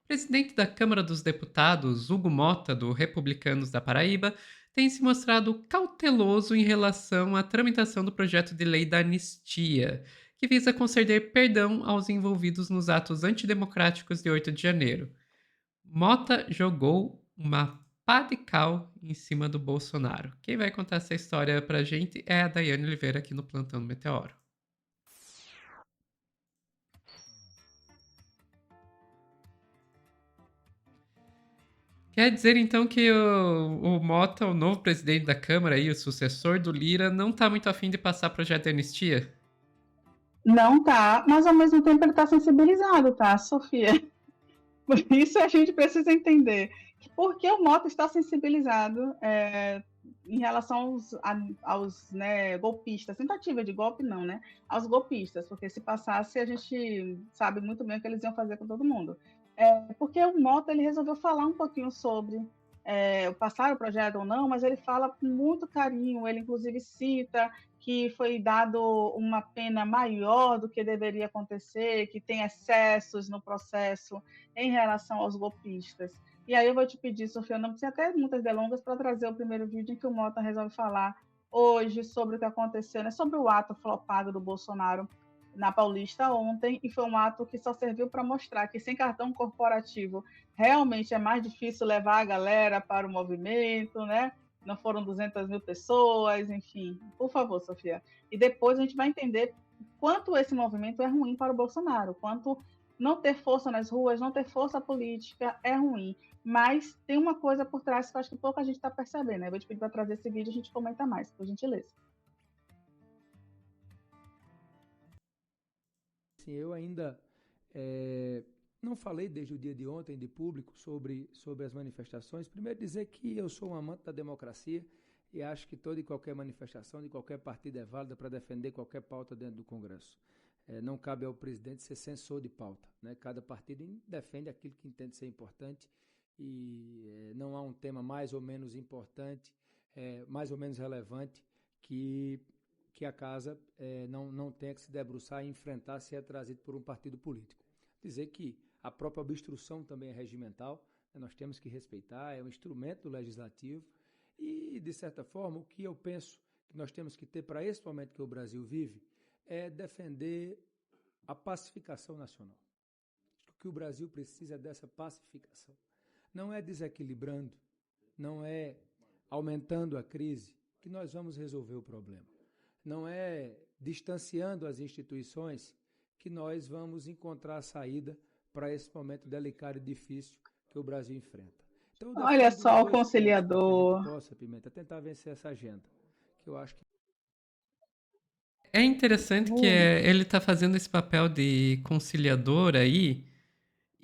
O presidente da Câmara dos Deputados, Hugo Mota, do Republicanos da Paraíba, tem se mostrado cauteloso em relação à tramitação do projeto de lei da anistia, que visa conceder perdão aos envolvidos nos atos antidemocráticos de 8 de janeiro. Mota jogou uma pá de cal em cima do Bolsonaro. Quem vai contar essa história pra gente é a Daiane Oliveira aqui no Plantão do Meteoro. Quer dizer então que o Mota, o novo presidente da Câmara e o sucessor do Lira, não tá muito afim de passar projeto de anistia? Não tá, mas ao mesmo tempo ele está sensibilizado, tá, Sofia? Por isso a gente precisa entender por que o Mota está sensibilizado em relação aos né, golpistas, tentativa de golpe não, né? Aos golpistas, porque se passasse a gente sabe muito bem o que eles iam fazer com todo mundo. Porque o Mota ele resolveu falar um pouquinho sobre passar o projeto ou não, mas ele fala com muito carinho, ele inclusive cita que foi dado uma pena maior do que deveria acontecer, que tem excessos no processo em relação aos golpistas. E aí eu vou te pedir, Sofia, não precisa ter muitas delongas para trazer o primeiro vídeo em que o Mota resolve falar hoje sobre o que aconteceu, né, sobre o ato flopado do Bolsonaro na Paulista ontem, e foi um ato que só serviu para mostrar que sem cartão corporativo realmente é mais difícil levar a galera para o movimento, né? Não foram 200 mil pessoas, enfim. Por favor, Sofia. E depois a gente vai entender quanto esse movimento é ruim para o Bolsonaro, quanto não ter força nas ruas, não ter força política é ruim. Mas tem uma coisa por trás que eu acho que pouca gente está percebendo. Né? Eu vou te pedir para trazer esse vídeo e a gente comenta mais, por gentileza. Sim, eu ainda não falei desde o dia de ontem de público sobre as manifestações. Primeiro dizer que eu sou um amante da democracia e acho que toda e qualquer manifestação de qualquer partido é válida para defender qualquer pauta dentro do Congresso. Não cabe ao presidente ser censor de pauta. Né? Cada partido defende aquilo que entende ser importante e não há um tema mais ou menos importante, mais ou menos relevante que a casa não tenha que se debruçar e enfrentar se é trazido por um partido político. Dizer que a própria obstrução também é regimental, né? Nós temos que respeitar, é um instrumento do legislativo e, de certa forma, o que eu penso que nós temos que ter para esse momento que o Brasil vive é defender a pacificação nacional. Acho que o que o Brasil precisa é dessa pacificação. Não é desequilibrando, não é aumentando a crise que nós vamos resolver o problema. Não é distanciando as instituições que nós vamos encontrar a saída para esse momento delicado e difícil que o Brasil enfrenta. Então eu Olha defendo os só o dois pontos para que a gente conciliador. possa, Pimenta, tentar vencer essa agenda, que eu acho que É interessante que ele tá fazendo esse papel de conciliador aí,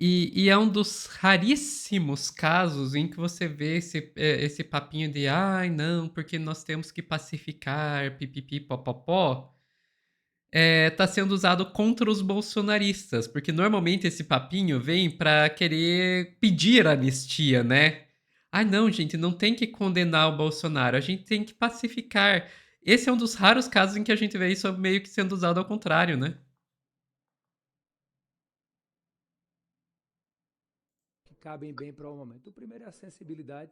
e é um dos raríssimos casos em que você vê esse papinho de ai, não, porque nós temos que pacificar, pipipi, popopó, tá sendo usado contra os bolsonaristas, porque normalmente esse papinho vem pra querer pedir anistia, né? Ai, não, gente, não tem que condenar o Bolsonaro, a gente tem que pacificar. Esse é um dos raros casos em que a gente vê isso meio que sendo usado ao contrário, né? cabem bem para o momento. O primeiro é a sensibilidade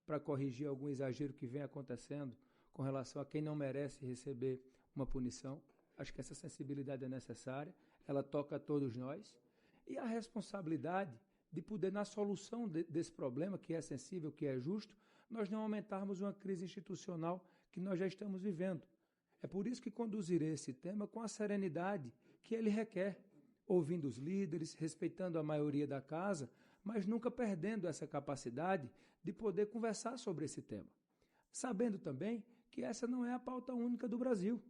para corrigir algum exagero que vem acontecendo com relação a quem não merece receber uma punição. Acho que essa sensibilidade é necessária, ela toca a todos nós. E a responsabilidade de poder, na solução desse problema, que é sensível, que é justo, nós não aumentarmos uma crise institucional que nós já estamos vivendo. É por isso que conduzirei esse tema com a serenidade que ele requer, ouvindo os líderes, respeitando a maioria da casa, mas nunca perdendo essa capacidade de poder conversar sobre esse tema. Sabendo também que essa não é a pauta única do Brasil.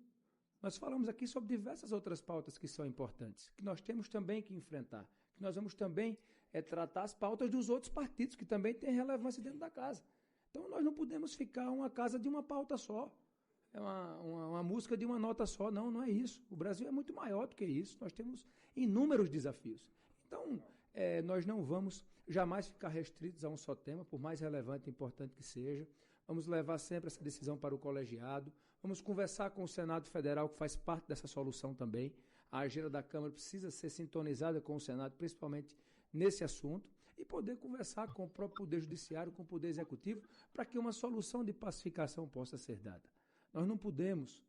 Nós falamos aqui sobre diversas outras pautas que são importantes, que nós temos também que enfrentar, que nós vamos também tratar as pautas dos outros partidos, que também têm relevância dentro da casa. Então nós não podemos ficar uma casa de uma pauta só, uma música de uma nota só. Não, não é isso. O Brasil é muito maior do que isso. Nós temos inúmeros desafios. Então, nós não vamos jamais ficar restritos a um só tema, por mais relevante e importante que seja. Vamos levar sempre essa decisão para o colegiado. Vamos conversar com o Senado Federal, que faz parte dessa solução também. A agenda da Câmara precisa ser sintonizada com o Senado, principalmente nesse assunto e poder conversar com o próprio Poder Judiciário, com o Poder Executivo, para que uma solução de pacificação possa ser dada. Nós não podemos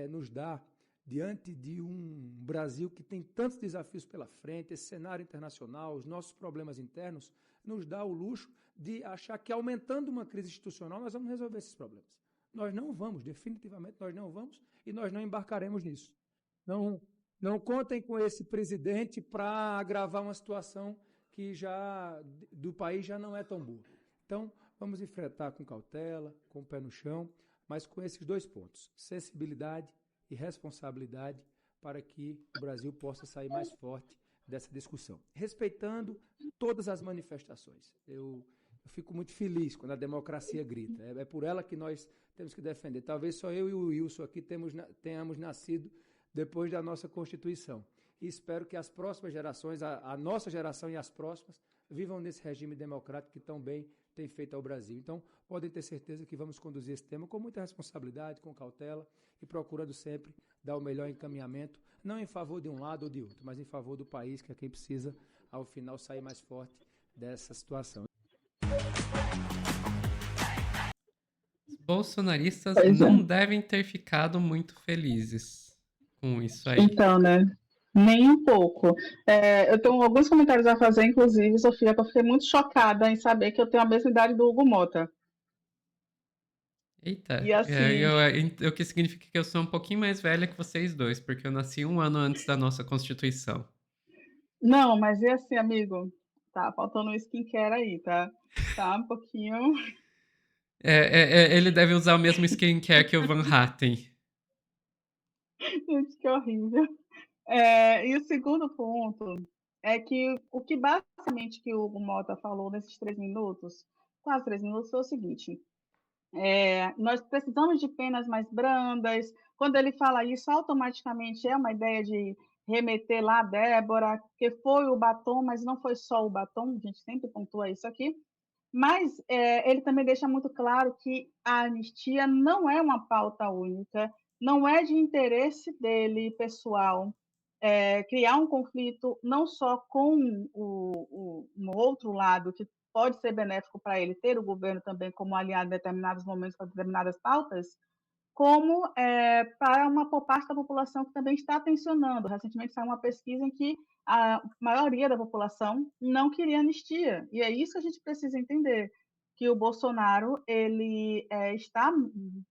nos dar, diante de um Brasil que tem tantos desafios pela frente, esse cenário internacional, os nossos problemas internos, nos dá o luxo de achar que aumentando uma crise institucional nós vamos resolver esses problemas. Nós não vamos, definitivamente nós não vamos e nós não embarcaremos nisso. Não contem com esse presidente para agravar uma situação que do país já não é tão boa. Então, vamos enfrentar com cautela, com o pé no chão, mas com esses 2 pontos, sensibilidade e responsabilidade, para que o Brasil possa sair mais forte dessa discussão, respeitando todas as manifestações. Eu fico muito feliz quando a democracia grita, é por ela que nós temos que defender. Talvez só eu e o Wilson aqui tenhamos nascido depois da nossa Constituição. E espero que as próximas gerações, a nossa geração e as próximas, vivam nesse regime democrático que tão bem tem feito ao Brasil. Então, podem ter certeza que vamos conduzir esse tema com muita responsabilidade, com cautela e procurando sempre dar o melhor encaminhamento, não em favor de um lado ou de outro, mas em favor do país, que é quem precisa, ao final, sair mais forte dessa situação. Os bolsonaristas não devem ter ficado muito felizes com isso aí. Então, né? Nem um pouco. Eu tenho alguns comentários a fazer, inclusive, Sofia, que eu fiquei muito chocada em saber que eu tenho a mesma idade do Hugo Mota. Eita, E assim, o que significa que eu sou um pouquinho mais velha que vocês dois, porque eu nasci 1 ano antes da nossa Constituição. não, mas e assim, amigo? Tá faltando um skincare aí, tá? Tá um pouquinho. Ele deve usar o mesmo skincare que o Van Hatten. Gente, que horrível. E o segundo ponto é que o que basicamente que o Hugo Mota falou nesses 3 minutos, quase 3 minutos, foi o seguinte: nós precisamos de penas mais brandas. Quando ele fala isso, automaticamente é uma ideia de remeter lá a Débora, que foi o batom, mas não foi só o batom, a gente sempre pontua isso aqui. Mas ele também deixa muito claro que a anistia não é uma pauta única, não é de interesse dele pessoal criar um conflito não só com um outro lado, que pode ser benéfico para ele ter o governo também como aliado em determinados momentos para determinadas pautas, como para uma parte da população que também está tensionando. Recentemente saiu uma pesquisa em que a maioria da população não queria anistia, e é isso que a gente precisa entender, que o Bolsonaro ele está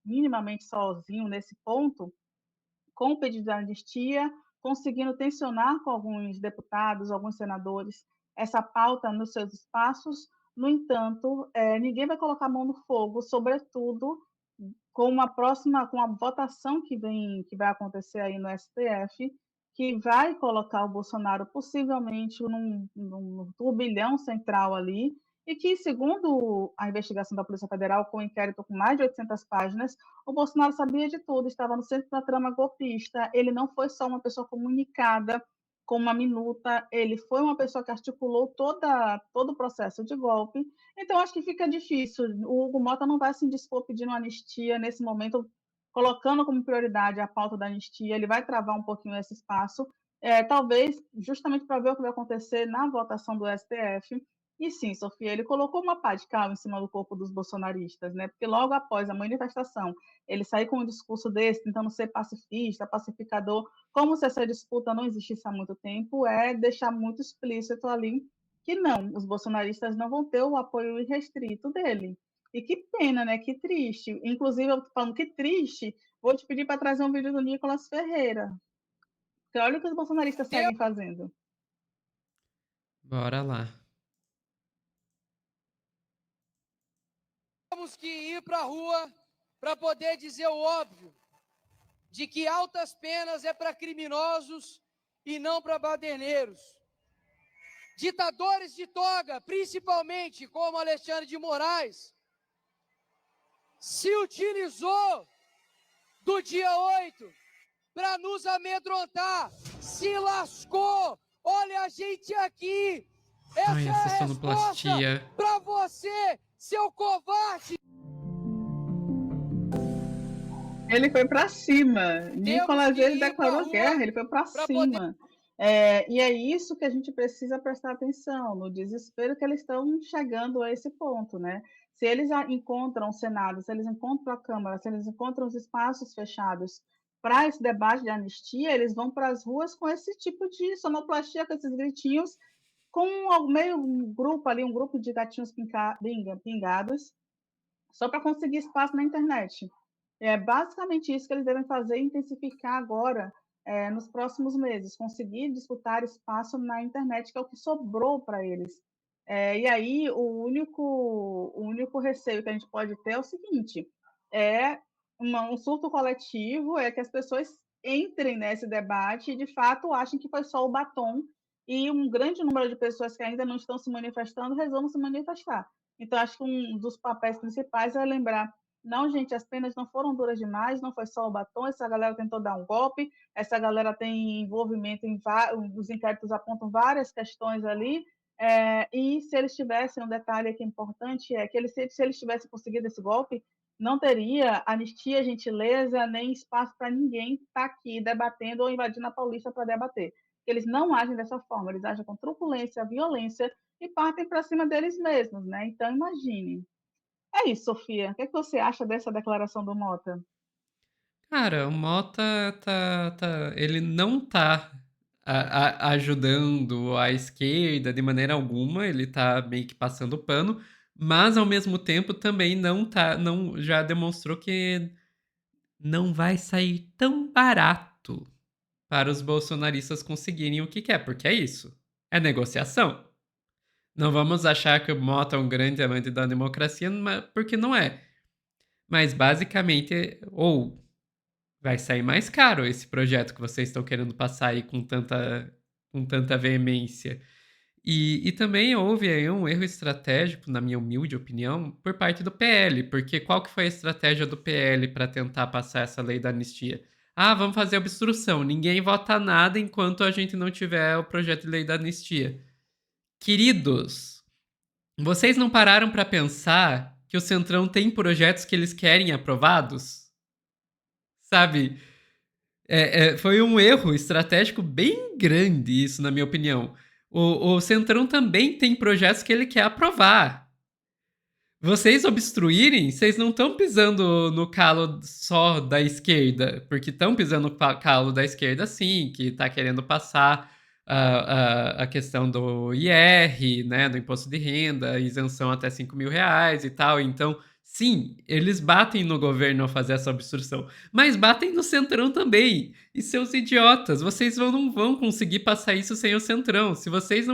minimamente sozinho nesse ponto, com o pedido de anistia, conseguindo tensionar com alguns deputados, alguns senadores, essa pauta nos seus espaços. No entanto, ninguém vai colocar a mão no fogo, sobretudo com a votação que vai acontecer aí no STF, que vai colocar o Bolsonaro possivelmente num turbilhão central ali, e que, segundo a investigação da Polícia Federal, com um inquérito com mais de 800 páginas, o Bolsonaro sabia de tudo, estava no centro da trama golpista, ele não foi só uma pessoa comunicada com uma minuta, ele foi uma pessoa que articulou todo o processo de golpe. Então, acho que fica difícil. O Hugo Mota não vai se indispor pedindo anistia nesse momento, colocando como prioridade a pauta da anistia, ele vai travar um pouquinho esse espaço, talvez justamente para ver o que vai acontecer na votação do STF. E sim, Sofia, ele colocou uma pá de cal em cima do corpo dos bolsonaristas, né? Porque logo após a manifestação, ele sair com um discurso desse, tentando ser pacifista, pacificador, como se essa disputa não existisse há muito tempo, é deixar muito explícito ali que não, os bolsonaristas não vão ter o apoio irrestrito dele. E que pena, né? Que triste. Inclusive, eu tô falando que triste, vou te pedir para trazer um vídeo do Nicolas Ferreira. Porque olha o que os bolsonaristas seguem fazendo. Bora lá. Temos que ir para a rua para poder dizer o óbvio, de que altas penas é para criminosos e não para baderneiros. Ditadores de toga, principalmente como Alexandre de Moraes, se utilizou do dia 8 para nos amedrontar, se lascou. Olha a gente aqui. Essa é a resposta para você, seu covarde. Ele foi para cima. Nicolas, ele declarou guerra, ele foi para cima. E é isso que a gente precisa prestar atenção, no desespero que eles estão chegando a esse ponto, né? Se eles encontram o Senado, se eles encontram a Câmara, se eles encontram os espaços fechados para esse debate de anistia, eles vão para as ruas com esse tipo de sonoplastia, com esses gritinhos, com meio um grupo ali, um grupo de gatinhos pingados, só para conseguir espaço na internet. É basicamente isso que eles devem fazer e intensificar agora, nos próximos meses, conseguir disputar espaço na internet, que é o que sobrou para eles. E aí, o único receio que a gente pode ter é o seguinte: é um surto coletivo, é que as pessoas entrem nesse debate e, de fato, achem que foi só o batom e um grande número de pessoas que ainda não estão se manifestando resolvam se manifestar. Então, acho que um dos papéis principais é lembrar: não, gente, as penas não foram duras demais, não foi só o batom, essa galera tentou dar um golpe, essa galera tem envolvimento os inquéritos apontam várias questões ali, e se eles tivessem, um detalhe aqui importante é que se eles tivessem conseguido esse golpe, não teria anistia, gentileza, nem espaço para ninguém estar aqui debatendo ou invadindo a Paulista para debater. Eles não agem dessa forma, eles agem com truculência, violência e partem para cima deles mesmos, né? Então, imagine. É isso, Sofia. O que você acha dessa declaração do Mota? Cara, o Mota ele não tá ajudando a esquerda de maneira alguma, ele tá meio que passando pano, mas ao mesmo tempo também não já demonstrou que não vai sair tão barato para os bolsonaristas conseguirem o que quer, porque é isso, é negociação. Não vamos achar que o Mota é um grande amante da democracia, porque não é. Mas basicamente, ou vai sair mais caro esse projeto que vocês estão querendo passar aí com tanta veemência. E também houve aí um erro estratégico, na minha humilde opinião, por parte do PL, porque qual que foi a estratégia do PL para tentar passar essa lei da anistia? Ah, vamos fazer obstrução, ninguém vota nada enquanto a gente não tiver o projeto de lei da anistia. Queridos, vocês não pararam para pensar que o Centrão tem projetos que eles querem aprovados? Sabe? Foi um erro estratégico bem grande isso, na minha opinião. O Centrão também tem projetos que ele quer aprovar. Vocês obstruírem, vocês não estão pisando no calo só da esquerda, porque estão pisando no calo da esquerda sim, que está querendo passar a questão do IR, né, do imposto de renda, isenção até R$ 5.000 e tal. Então, sim, eles batem no governo ao fazer essa obstrução, mas batem no Centrão também. E seus idiotas, vocês não vão conseguir passar isso sem o Centrão. Se vocês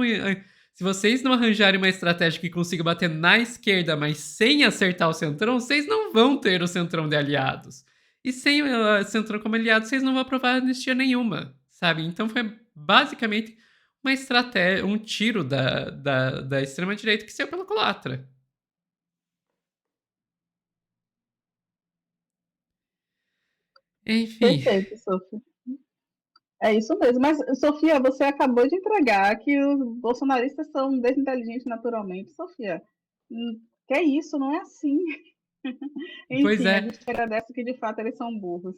não arranjarem uma estratégia que consiga bater na esquerda, mas sem acertar o Centrão, vocês não vão ter o Centrão de aliados. E sem o Centrão como aliado, vocês não vão aprovar anistia nenhuma, sabe? Então foi basicamente uma estratégia, um tiro da extrema-direita que saiu pela culatra. Enfim. Perfeito, Sofia. É isso mesmo. Mas, Sofia, você acabou de entregar que os bolsonaristas são desinteligentes naturalmente. Sofia, que é isso? Não é assim. Pois Enfim, a é. gente agradece que de fato eles são burros.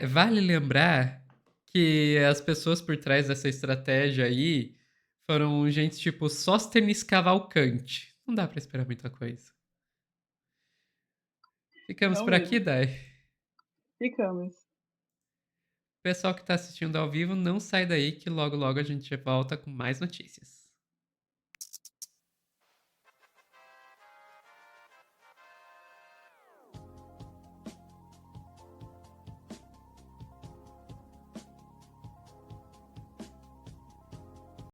Vale lembrar que as pessoas por trás dessa estratégia aí foram gente tipo Sóstenes Cavalcante. Não dá pra esperar muita coisa. Ficamos Não por aqui, mesmo. Dai. Ficamos. Pessoal que tá assistindo ao vivo, não sai daí que logo logo a gente volta com mais notícias.